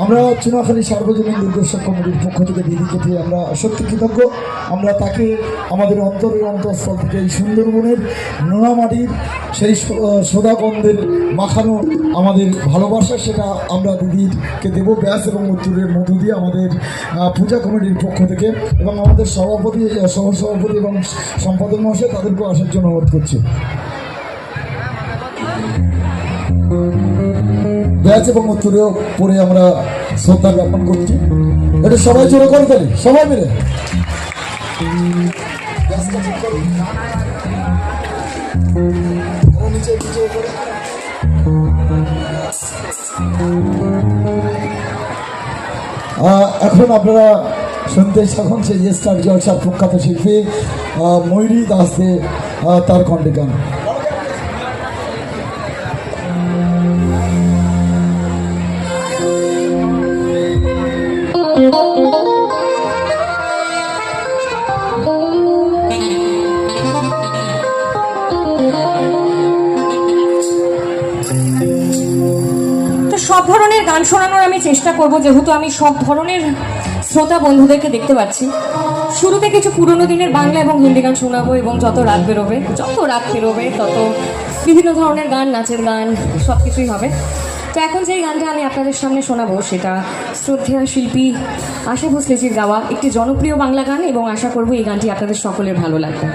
আমরা চুনাখালী সার্বজনীন দুর্গোৎসব কমিটির পক্ষ থেকে দিদিকে পেয়ে আমরা সত্যি কৃতজ্ঞ। আমরা তাকে আমাদের অন্তরের অন্তঃস্থল থেকে এই সুন্দরবনের নোনামাটির সেই সোদাগন্ধের মাখানো আমাদের ভালোবাসা, সেটা আমরা দিদিকে দেবো ব্যাস এবং উত্তরের মধ্য দিয়ে আমাদের পূজা কমিটির পক্ষ থেকে, এবং আমাদের সভাপতি, সহসভাপতি এবং সম্পাদক মহাশয় তাদেরকেও আসার জন্য অনুরোধ করছি। ব্যাচ এবং উত্তরেও পরে আমরা শ্রদ্ধা জ্ঞাপন করছি। এটা সবাই জোরে করে দেবে, সবাই মিলে এখন আপনারা শুনতে থাকুন সেই স্টার জলসার প্রখ্যাত শিল্পী ময়ূরী দাসে তার কণ্ঠে গান। সব ধরনের গান শোনানোর আমি চেষ্টা করব, যেহেতু আমি সব ধরনের শ্রোতা বন্ধুদেরকে দেখতে পাচ্ছি। শুরুতে কিছু পুরোনো দিনের বাংলা এবং হিন্দি গান শোনাবো, এবং যত রাত বেরোবে তত বিভিন্ন ধরনের গান, নাচের গান, সব কিছুই হবে। তো এখন যেই গানটা আমি আপনাদের সামনে শোনাবো সেটা শ্রদ্ধেয় শিল্পী আশা ভোসলেজির গাওয়া একটি জনপ্রিয় বাংলা গান, এবং আশা করব এই গানটি আপনাদের সকলের ভালো লাগবে।